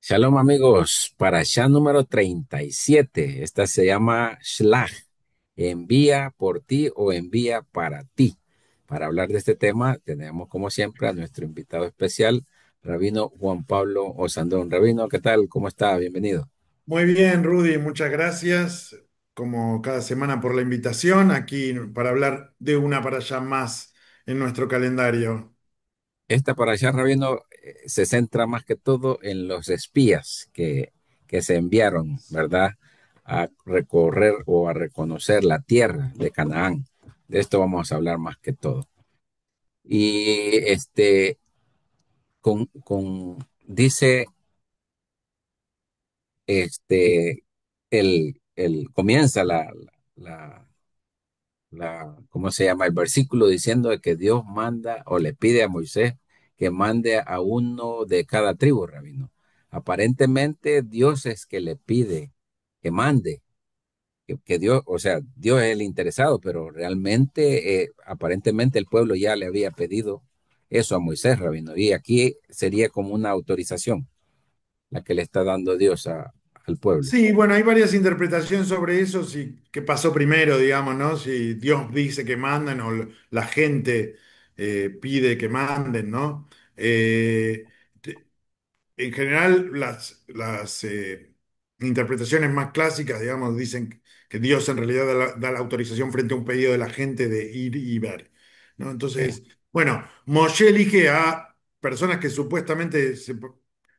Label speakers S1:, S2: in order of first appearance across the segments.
S1: Shalom amigos, parashá número 37. Esta se llama Shlach, envía por ti o envía para ti. Para hablar de este tema tenemos como siempre a nuestro invitado especial, Rabino Juan Pablo Osandón. Rabino, ¿qué tal? ¿Cómo está? Bienvenido.
S2: Muy bien, Rudy, muchas gracias, como cada semana por la invitación, aquí para hablar de una para allá más en nuestro calendario.
S1: Esta parashá, Rabino, se centra más que todo en los espías que se enviaron, ¿verdad? A recorrer o a reconocer la tierra de Canaán. De esto vamos a hablar más que todo. Y dice este, comienza ¿cómo se llama? El versículo diciendo de que Dios manda o le pide a Moisés que mande a uno de cada tribu, Rabino. Aparentemente Dios es que le pide que mande, que Dios, o sea, Dios es el interesado, pero realmente, aparentemente el pueblo ya le había pedido eso a Moisés, Rabino. Y aquí sería como una autorización la que le está dando Dios al pueblo.
S2: Sí, bueno, hay varias interpretaciones sobre eso, si qué pasó primero, digamos, ¿no? Si Dios dice que manden o la gente pide que manden, ¿no? Eh, En general, las interpretaciones más clásicas, digamos, dicen que Dios en realidad da la autorización frente a un pedido de la gente de ir y ver, ¿no?
S1: Sí,
S2: Entonces, bueno, Moshe elige a personas que supuestamente,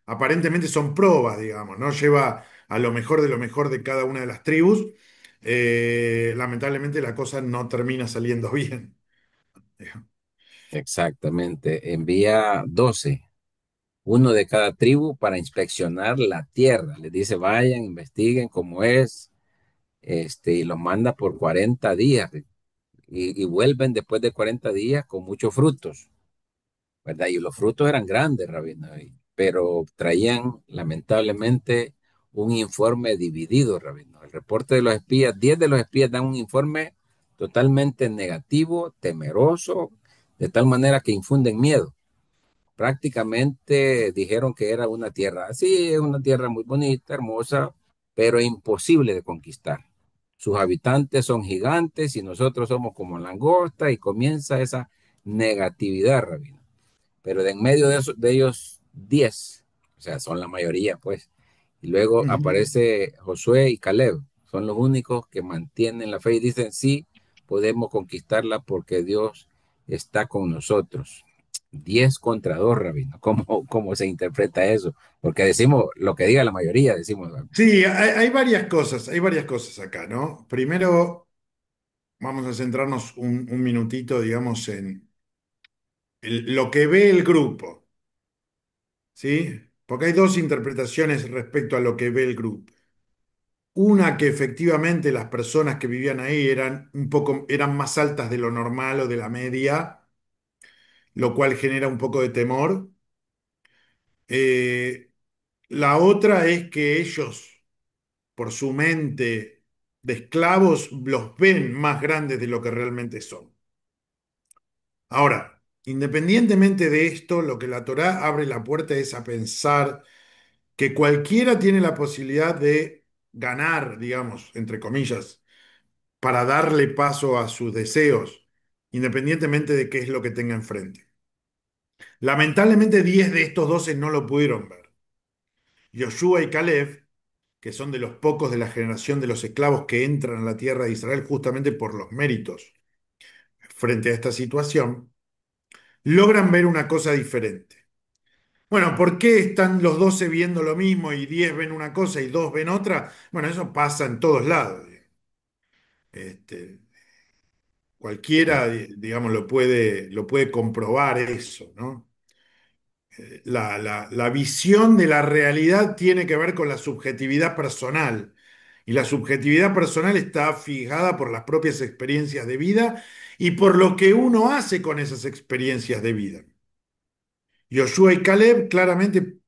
S2: aparentemente son probas, digamos, ¿no? Lleva a lo mejor de lo mejor de cada una de las tribus. Lamentablemente la cosa no termina saliendo bien.
S1: exactamente. Envía 12, uno de cada tribu para inspeccionar la tierra. Les dice, vayan, investiguen cómo es, y los manda por 40 días y vuelven después de 40 días con muchos frutos, ¿verdad? Y los frutos eran grandes, Rabino, pero traían lamentablemente un informe dividido, Rabino. El reporte de los espías, 10 de los espías dan un informe totalmente negativo, temeroso, de tal manera que infunden miedo. Prácticamente dijeron que era una tierra así, es una tierra muy bonita, hermosa, pero imposible de conquistar. Sus habitantes son gigantes y nosotros somos como langosta y comienza esa negatividad, Rabino. Pero de en medio de ellos 10, o sea, son la mayoría, pues. Y luego
S2: Ujú.
S1: aparece Josué y Caleb, son los únicos que mantienen la fe y dicen, sí, podemos conquistarla porque Dios está con nosotros. 10 contra 2, Rabino. ¿Cómo se interpreta eso? Porque decimos lo que diga la mayoría, decimos,
S2: Sí, hay varias cosas acá, ¿no? Primero, vamos a centrarnos un minutito, digamos, en lo que ve el grupo, ¿sí? Porque hay dos interpretaciones respecto a lo que ve el grupo. Una que efectivamente las personas que vivían ahí eran un poco, eran más altas de lo normal o de la media, lo cual genera un poco de temor. Eh, la otra es que ellos, por su mente de esclavos, los ven más grandes de lo que realmente son. Ahora, independientemente de esto, lo que la Torá abre la puerta es a pensar que cualquiera tiene la posibilidad de ganar, digamos, entre comillas, para darle paso a sus deseos, independientemente de qué es lo que tenga enfrente. Lamentablemente, 10 de estos 12 no lo pudieron ver. Yoshua y Caleb, que son de los pocos de la generación de los esclavos que entran a la tierra de Israel justamente por los méritos frente a esta situación, logran ver una cosa diferente. Bueno, ¿por qué están los 12 viendo lo mismo y 10 ven una cosa y 2 ven otra? Bueno, eso pasa en todos lados. Este,
S1: sí,
S2: cualquiera, digamos, lo puede comprobar eso, ¿no? La visión de la realidad tiene que ver con la subjetividad personal. Y la subjetividad personal está fijada por las propias experiencias de vida y por lo que uno hace con esas experiencias de vida. Joshua y Caleb claramente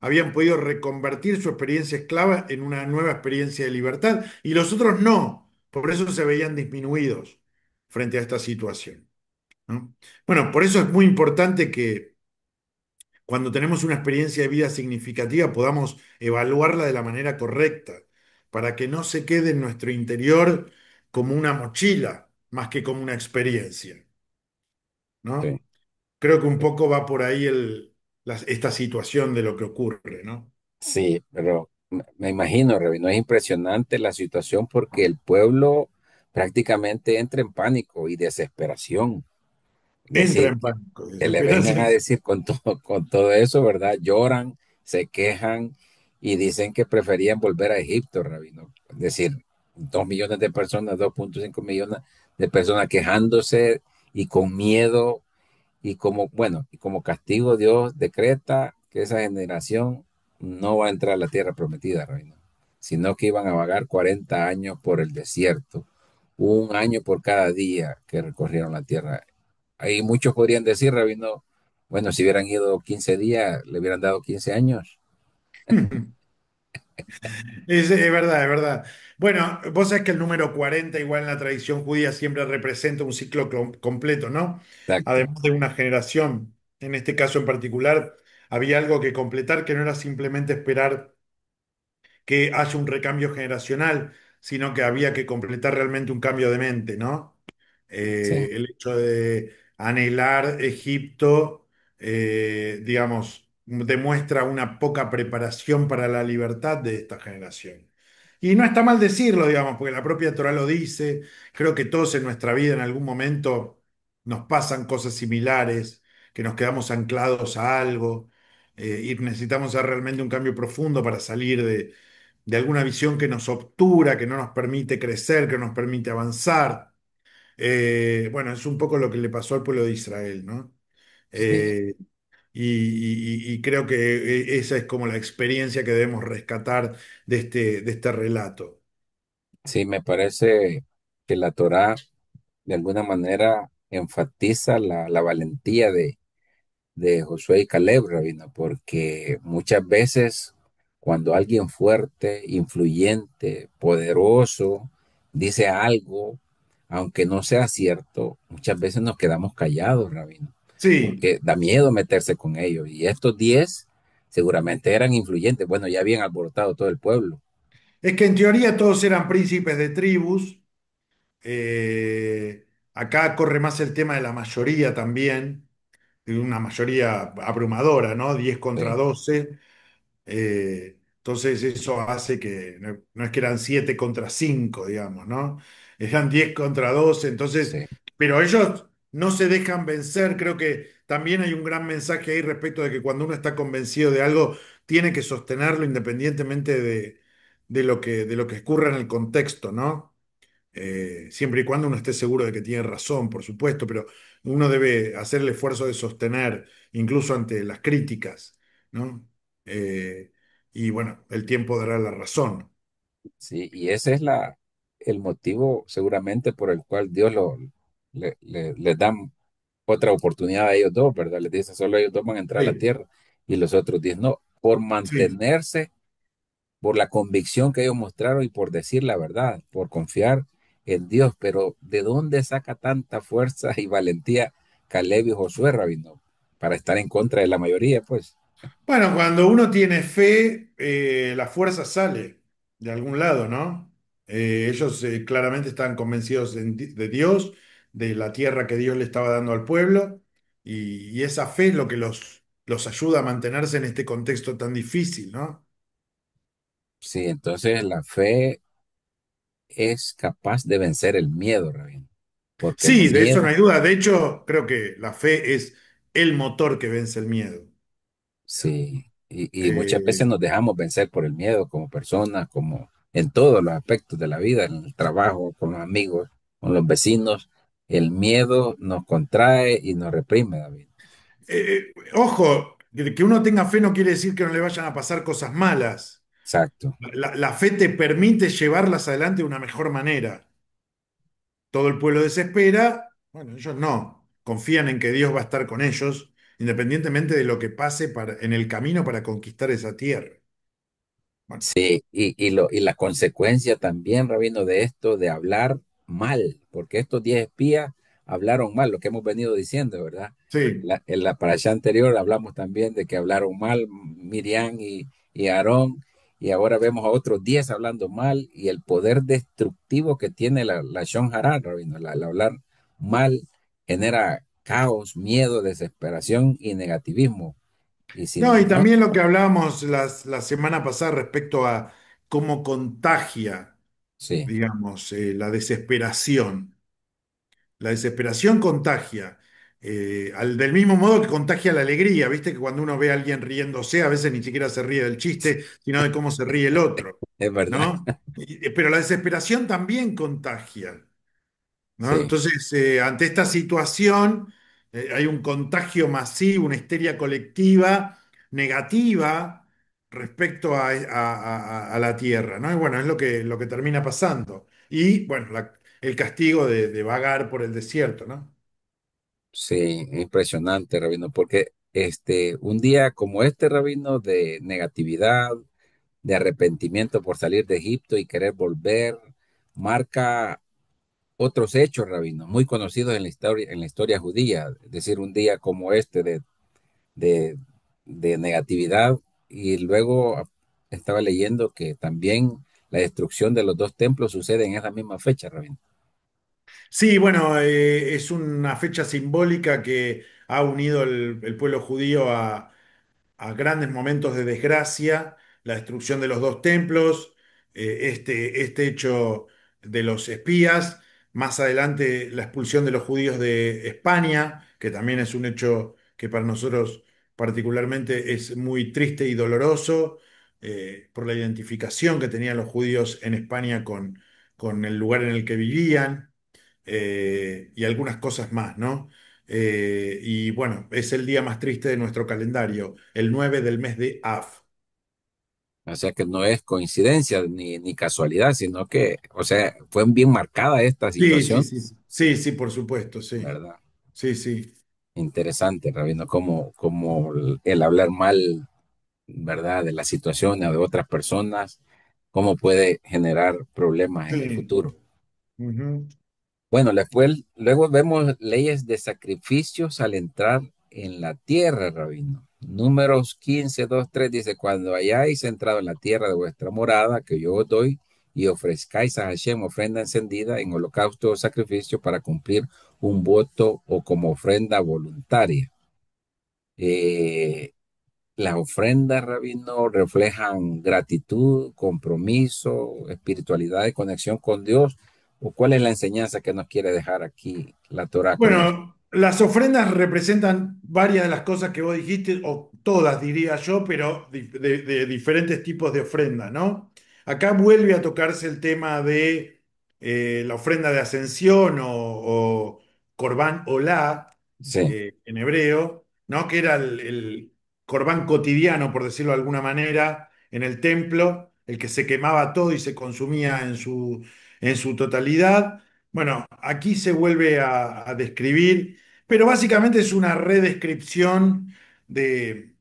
S2: habían podido reconvertir su experiencia esclava en una nueva experiencia de libertad y los otros no. Por eso se veían disminuidos frente a esta situación, ¿no? Bueno, por eso es muy importante que cuando tenemos una experiencia de vida significativa, podamos evaluarla de la manera correcta, para que no se quede en nuestro interior como una mochila, más que como una experiencia,
S1: Sí,
S2: ¿no? Creo que un poco va por ahí esta situación de lo que ocurre, ¿no?
S1: sí, pero me imagino, Revi, no es impresionante la situación porque el pueblo prácticamente entra en pánico y desesperación. Es
S2: Entra
S1: decir,
S2: en pánico,
S1: que le vengan a
S2: desesperación.
S1: decir con todo eso, ¿verdad? Lloran, se quejan y dicen que preferían volver a Egipto, Rabino. Es decir, 2 millones de personas, 2,5 millones de personas quejándose y con miedo y como, bueno, y como castigo Dios decreta que esa generación no va a entrar a la tierra prometida, Rabino, sino que iban a vagar 40 años por el desierto, un año por cada día que recorrieron la tierra. Ahí muchos podrían decir, Rabino, bueno, si hubieran ido 15 días, le hubieran dado 15 años.
S2: Es verdad, es verdad. Bueno, vos sabés que el número 40 igual en la tradición judía, siempre representa un ciclo completo, ¿no?
S1: Exacto,
S2: Además de una generación. En este caso en particular, había algo que completar que no era simplemente esperar que haya un recambio generacional, sino que había que completar realmente un cambio de mente, ¿no?
S1: sí,
S2: El hecho de anhelar Egipto, digamos, demuestra una poca preparación para la libertad de esta generación. Y no está mal decirlo, digamos, porque la propia Torah lo dice. Creo que todos en nuestra vida en algún momento nos pasan cosas similares, que nos quedamos anclados a algo, y necesitamos hacer realmente un cambio profundo para salir de alguna visión que nos obtura, que no nos permite crecer, que no nos permite avanzar. Bueno, es un poco lo que le pasó al pueblo de Israel, ¿no?
S1: sí,
S2: Eh, y creo que esa es como la experiencia que debemos rescatar de este relato.
S1: sí, me parece que la Torá de alguna manera enfatiza la valentía de Josué y Caleb, Rabino, porque muchas veces cuando alguien fuerte, influyente, poderoso, dice algo, aunque no sea cierto, muchas veces nos quedamos callados, Rabino,
S2: Sí,
S1: porque da miedo meterse con ellos. Y estos 10 seguramente eran influyentes. Bueno, ya habían alborotado todo el pueblo.
S2: es que en teoría todos eran príncipes de tribus. Acá corre más el tema de la mayoría también, de una mayoría abrumadora, ¿no? 10 contra 12. Entonces eso hace que no es que eran 7 contra 5, digamos, ¿no? Eran 10 contra 12. Entonces,
S1: Sí,
S2: pero ellos no se dejan vencer. Creo que también hay un gran mensaje ahí respecto de que cuando uno está convencido de algo, tiene que sostenerlo independientemente de lo que ocurra en el contexto, ¿no? Siempre y cuando uno esté seguro de que tiene razón, por supuesto, pero uno debe hacer el esfuerzo de sostener, incluso ante las críticas, ¿no? Eh, y bueno, el tiempo dará la razón.
S1: sí, y ese es el motivo seguramente por el cual Dios les da otra oportunidad a ellos dos, ¿verdad? Les dice, solo ellos dos van a entrar a la
S2: Sí,
S1: tierra y los otros 10 no, por
S2: sí.
S1: mantenerse, por la convicción que ellos mostraron y por decir la verdad, por confiar en Dios. Pero ¿de dónde saca tanta fuerza y valentía Caleb y Josué, Rabino, para estar en contra de la mayoría? Pues
S2: Bueno, cuando uno tiene fe, la fuerza sale de algún lado, ¿no? Ellos claramente estaban convencidos de Dios, de la tierra que Dios le estaba dando al pueblo, y esa fe es lo que los ayuda a mantenerse en este contexto tan difícil, ¿no?
S1: sí, entonces la fe es capaz de vencer el miedo, Rabino, porque el
S2: Sí, de eso no
S1: miedo.
S2: hay duda. De hecho, creo que la fe es el motor que vence el miedo.
S1: Sí, y muchas
S2: Eh,
S1: veces nos dejamos vencer por el miedo como personas, como en todos los aspectos de la vida, en el trabajo, con los amigos, con los vecinos. El miedo nos contrae y nos reprime, David.
S2: ojo, que uno tenga fe no quiere decir que no le vayan a pasar cosas malas.
S1: Exacto.
S2: La fe te permite llevarlas adelante de una mejor manera. Todo el pueblo desespera, bueno, ellos no. Confían en que Dios va a estar con ellos, independientemente de lo que pase en el camino para conquistar esa tierra. Bueno,
S1: Sí, y la consecuencia también, Rabino, de esto, de hablar mal, porque estos 10 espías hablaron mal, lo que hemos venido diciendo, ¿verdad?
S2: Sí.
S1: En la parasha anterior hablamos también de que hablaron mal Miriam y Aarón, y ahora vemos a otros 10 hablando mal, y el poder destructivo que tiene la Shon Hara, Rabino, el hablar mal genera caos, miedo, desesperación y negativismo. Y si
S2: No, y
S1: no,
S2: también lo que hablábamos la semana pasada respecto a cómo contagia,
S1: sí,
S2: digamos, la desesperación. La desesperación contagia, del mismo modo que contagia la alegría, viste que cuando uno ve a alguien riéndose, a veces ni siquiera se ríe del chiste, sino de cómo se ríe el otro,
S1: es verdad,
S2: ¿no? Pero la desesperación también contagia. ¿No?
S1: sí,
S2: Entonces, ante esta situación, hay un contagio masivo, una histeria colectiva negativa respecto a la Tierra, ¿no? Y bueno, es lo que termina pasando. Y bueno, el castigo de vagar por el desierto, ¿no?
S1: sí, impresionante, Rabino, porque un día como este, Rabino, de negatividad, de arrepentimiento por salir de Egipto y querer volver, marca otros hechos, Rabino, muy conocidos en la historia judía, es decir, un día como este de, de negatividad, y luego estaba leyendo que también la destrucción de los dos templos sucede en esa misma fecha, Rabino.
S2: Sí, bueno, es una fecha simbólica que ha unido el pueblo judío a grandes momentos de desgracia, la destrucción de los dos templos, este hecho de los espías, más adelante la expulsión de los judíos de España, que también es un hecho que para nosotros particularmente es muy triste y doloroso, por la identificación que tenían los judíos en España con el lugar en el que vivían, y algunas cosas más, ¿no? Y bueno, es el día más triste de nuestro calendario, el 9 del mes de Av.
S1: O sea que no es coincidencia ni casualidad, sino que, o sea, fue bien marcada esta
S2: Sí, sí,
S1: situación,
S2: sí. Sí, sí, por supuesto, sí.
S1: ¿verdad?
S2: Sí, sí.
S1: Interesante, Rabino, como el hablar mal, ¿verdad? De la situación o de otras personas, cómo puede generar problemas en el
S2: Sí.
S1: futuro.
S2: Ujú.
S1: Bueno, luego vemos leyes de sacrificios al entrar en la tierra, Rabino. Números 15, 2, 3 dice, cuando hayáis entrado en la tierra de vuestra morada, que yo os doy, y ofrezcáis a Hashem ofrenda encendida en holocausto o sacrificio para cumplir un voto o como ofrenda voluntaria. Eh, las ofrendas, Rabino, reflejan gratitud, compromiso, espiritualidad y conexión con Dios. ¿O cuál es la enseñanza que nos quiere dejar aquí la Torah con esto?
S2: Bueno, las ofrendas representan varias de las cosas que vos dijiste, o todas diría yo, pero de diferentes tipos de ofrenda, ¿no? Acá vuelve a tocarse el tema de la ofrenda de ascensión o Corbán Olá,
S1: Sí,
S2: en hebreo, ¿no? Que era el Corbán cotidiano, por decirlo de alguna manera, en el templo, el que se quemaba todo y se consumía en su totalidad. Bueno, aquí se vuelve a describir, pero básicamente es una redescripción de,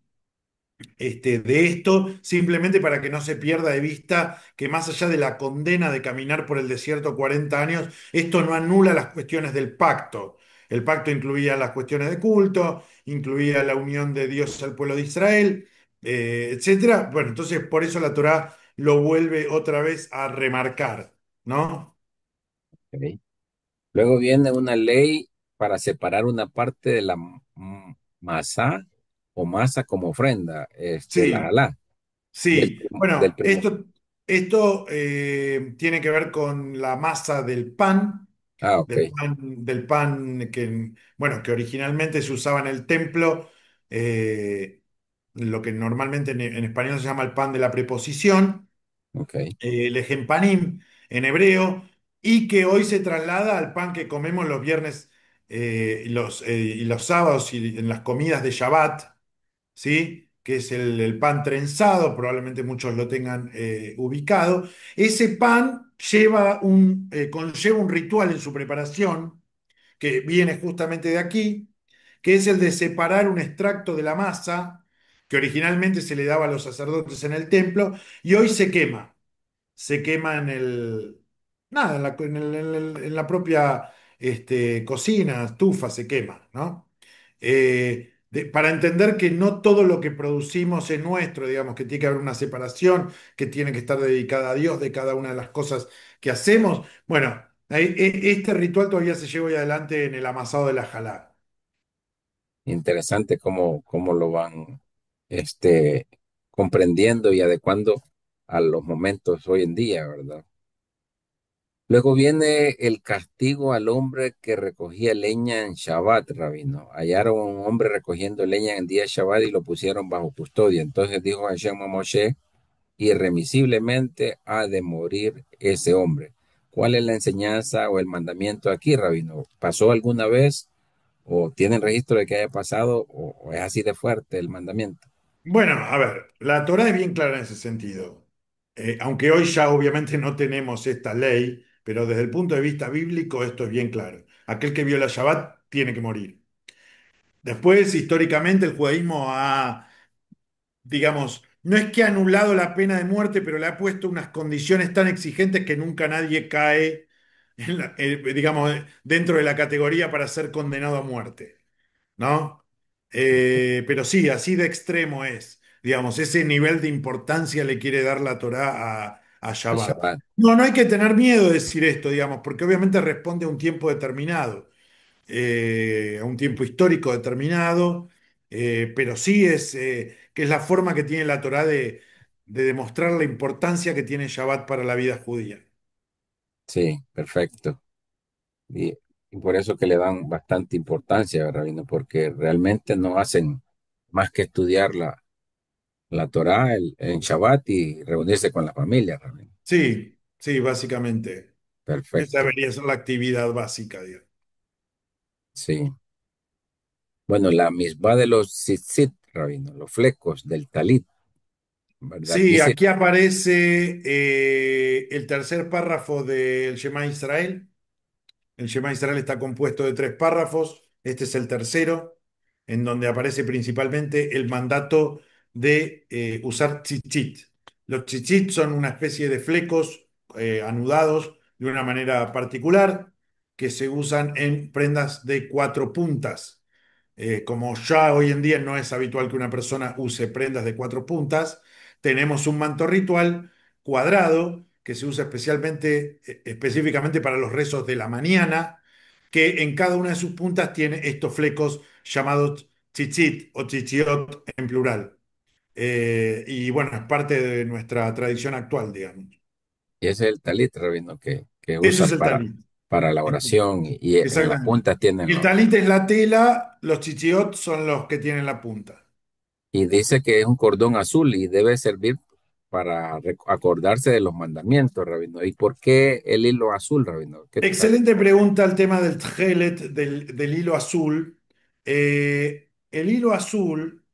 S2: de esto, simplemente para que no se pierda de vista que más allá de la condena de caminar por el desierto 40 años, esto no anula las cuestiones del pacto. El pacto incluía las cuestiones de culto, incluía la unión de Dios al pueblo de Israel, etcétera. Bueno, entonces por eso la Torá lo vuelve otra vez a remarcar, ¿no?
S1: ok. Luego viene una ley para separar una parte de la masa o masa como ofrenda, la
S2: Sí.
S1: halá,
S2: Sí,
S1: del
S2: bueno,
S1: primo.
S2: esto tiene que ver con la masa
S1: Ah, ok,
S2: del pan que, bueno, que originalmente se usaba en el templo, lo que normalmente en español se llama el pan de la preposición,
S1: ok,
S2: el ejempanim en hebreo, y que hoy se traslada al pan que comemos los viernes, y los sábados y en las comidas de Shabbat, ¿sí? Que es el pan trenzado, probablemente muchos lo tengan ubicado. Ese pan conlleva un ritual en su preparación, que viene justamente de aquí, que es el de separar un extracto de la masa, que originalmente se le daba a los sacerdotes en el templo, y hoy se quema en el, nada, en la propia cocina, estufa, se quema, ¿no? Para entender que no todo lo que producimos es nuestro, digamos, que tiene que haber una separación, que tiene que estar dedicada a Dios de cada una de las cosas que hacemos. Bueno, este ritual todavía se lleva hoy adelante en el amasado de la jalá.
S1: Interesante cómo lo van este, comprendiendo y adecuando a los momentos hoy en día, ¿verdad? Luego viene el castigo al hombre que recogía leña en Shabbat, rabino. Hallaron a un hombre recogiendo leña en día de Shabbat y lo pusieron bajo custodia. Entonces dijo Hashem a Moshe, irremisiblemente ha de morir ese hombre. ¿Cuál es la enseñanza o el mandamiento aquí, rabino? ¿Pasó alguna vez o tienen registro de que haya pasado o es así de fuerte el mandamiento?
S2: Bueno, a ver, la Torá es bien clara en ese sentido. Aunque hoy ya obviamente no tenemos esta ley, pero desde el punto de vista bíblico esto es bien claro. Aquel que viola Shabbat tiene que morir. Después, históricamente, el judaísmo ha, digamos, no es que ha anulado la pena de muerte, pero le ha puesto unas condiciones tan exigentes que nunca nadie cae, digamos, dentro de la categoría para ser condenado a muerte. ¿No? Pero sí, así de extremo es. Digamos, ese nivel de importancia le quiere dar la Torá a
S1: El
S2: Shabbat.
S1: Shabbat,
S2: No, no hay que tener miedo de decir esto, digamos, porque obviamente responde a un tiempo determinado, a un tiempo histórico determinado, pero sí es que es la forma que tiene la Torá de demostrar la importancia que tiene Shabbat para la vida judía.
S1: sí, perfecto. Y, y por eso que le dan bastante importancia, rabino, porque realmente no hacen más que estudiar la Torá en Shabbat y reunirse con la familia, rabino.
S2: Sí, sí, básicamente. Esa
S1: Perfecto,
S2: debería ser la actividad básica, digamos.
S1: sí. Bueno, la misma de los tzitzit, rabino, los flecos del talit, ¿verdad?
S2: Sí,
S1: Dice,
S2: aquí aparece el tercer párrafo del Shema Israel. El Shema Israel está compuesto de tres párrafos. Este es el tercero, en donde aparece principalmente el mandato de usar tzitzit. Los tzitzit son una especie de flecos anudados de una manera particular que se usan en prendas de cuatro puntas. Como ya hoy en día no es habitual que una persona use prendas de cuatro puntas, tenemos un manto ritual cuadrado que se usa específicamente para los rezos de la mañana, que en cada una de sus puntas tiene estos flecos llamados tzitzit o tzitziot en plural. Y bueno, es parte de nuestra tradición actual, digamos.
S1: y ese es el talit, rabino, que
S2: Eso es
S1: usan
S2: el talit.
S1: para la oración y en la
S2: Exactamente.
S1: punta tienen
S2: Y el
S1: los.
S2: talit es la tela, los tzitziot son los que tienen la punta.
S1: Y dice que es un cordón azul y debe servir para acordarse de los mandamientos, rabino. ¿Y por qué el hilo azul, rabino?
S2: Excelente pregunta el tema del tgelet, del hilo azul. El hilo azul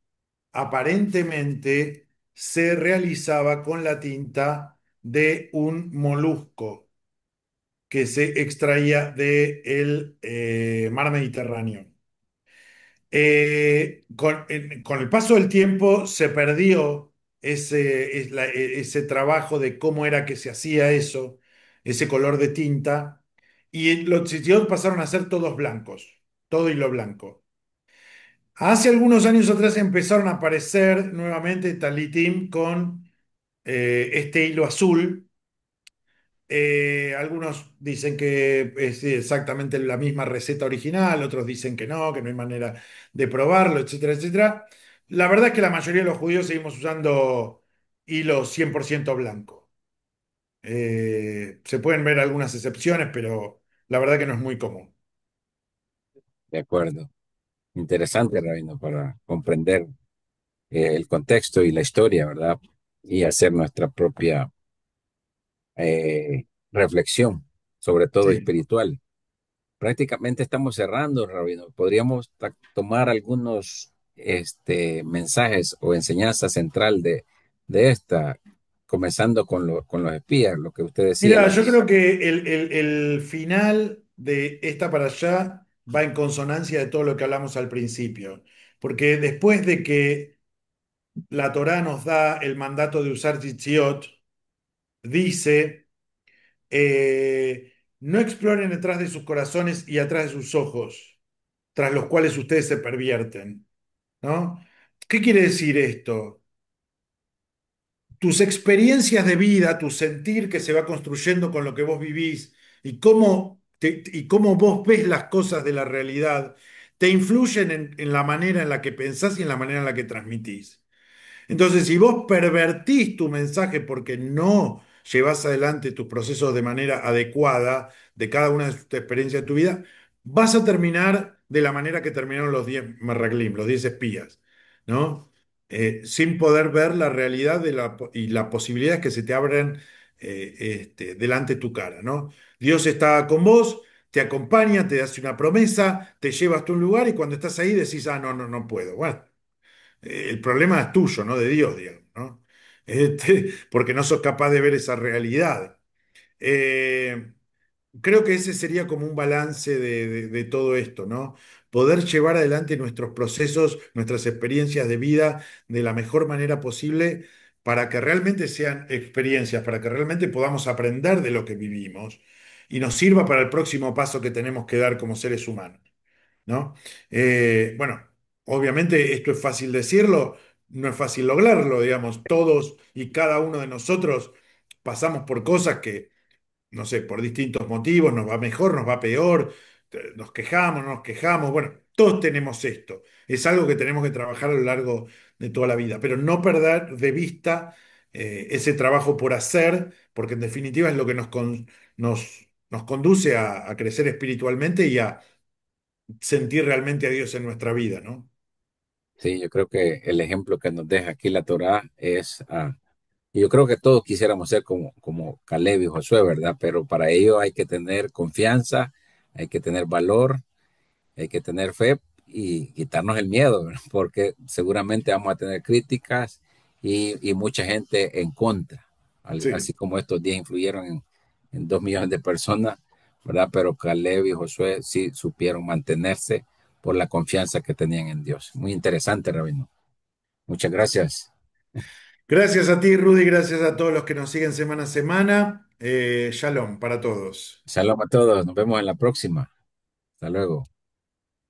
S2: aparentemente se realizaba con la tinta de un molusco que se extraía del mar Mediterráneo. Con el paso del tiempo se perdió ese trabajo de cómo era que se hacía eso, ese color de tinta, y los sitios pasaron a ser todos blancos, todo hilo blanco. Hace algunos años atrás empezaron a aparecer nuevamente talitim con este hilo azul. Algunos dicen que es exactamente la misma receta original, otros dicen que no hay manera de probarlo, etcétera, etcétera. La verdad es que la mayoría de los judíos seguimos usando hilo 100% blanco. Se pueden ver algunas excepciones, pero la verdad que no es muy común.
S1: De acuerdo. Interesante, rabino, para comprender el contexto y la historia, ¿verdad? Y hacer nuestra propia reflexión, sobre todo
S2: Sí.
S1: espiritual. Prácticamente estamos cerrando, rabino. Podríamos tomar algunos mensajes o enseñanza central de esta, comenzando con los espías, lo que usted decía,
S2: Mira,
S1: la
S2: yo creo que el final de esta para allá va en consonancia de todo lo que hablamos al principio. Porque después de que la Torá nos da el mandato de usar tzitzit, dice no exploren detrás de sus corazones y atrás de sus ojos, tras los cuales ustedes se pervierten, ¿no? ¿Qué quiere decir esto? Tus experiencias de vida, tu sentir que se va construyendo con lo que vos vivís y y cómo vos ves las cosas de la realidad, te influyen en la manera en la que pensás y en la manera en la que transmitís. Entonces, si vos pervertís tu mensaje porque no llevas adelante tus procesos de manera adecuada de cada una de tus experiencias de tu vida, vas a terminar de la manera que terminaron los 10 Merreglim, los 10 espías, ¿no? Sin poder ver la realidad y las posibilidades que se te abren delante de tu cara, ¿no? Dios está con vos, te acompaña, te hace una promesa, te lleva hasta un lugar y cuando estás ahí decís, ah, no, no, no puedo. Bueno, el problema es tuyo, no de Dios, digamos, ¿no? Porque no sos capaz de ver esa realidad. Eh, Creo que ese sería como un balance de todo esto, ¿no? Poder llevar adelante nuestros procesos, nuestras experiencias de vida de la mejor manera posible para que realmente sean experiencias, para que realmente podamos aprender de lo que vivimos y nos sirva para el próximo paso que tenemos que dar como seres humanos. ¿No? Bueno, obviamente esto es fácil decirlo, no es fácil lograrlo, digamos, todos y cada uno de nosotros pasamos por cosas que, no sé, por distintos motivos, nos va mejor, nos va peor, nos quejamos, no nos quejamos, bueno, todos tenemos esto, es algo que tenemos que trabajar a lo largo de toda la vida, pero no perder de vista ese trabajo por hacer, porque en definitiva es lo que nos conduce a crecer espiritualmente y a sentir realmente a Dios en nuestra vida, ¿no?
S1: Sí, yo creo que el ejemplo que nos deja aquí la Torá es, y yo creo que todos quisiéramos ser como Caleb y Josué, ¿verdad? Pero para ello hay que tener confianza, hay que tener valor, hay que tener fe y quitarnos el miedo, ¿verdad? Porque seguramente vamos a tener críticas y mucha gente en contra, así
S2: Sí.
S1: como estos días influyeron en 2 millones de personas, ¿verdad? Pero Caleb y Josué sí supieron mantenerse por la confianza que tenían en Dios. Muy interesante, Rabino. Muchas gracias.
S2: Gracias a ti, Rudy, gracias a todos los que nos siguen semana a semana. Shalom para todos.
S1: Shalom a todos. Nos vemos en la próxima. Hasta luego.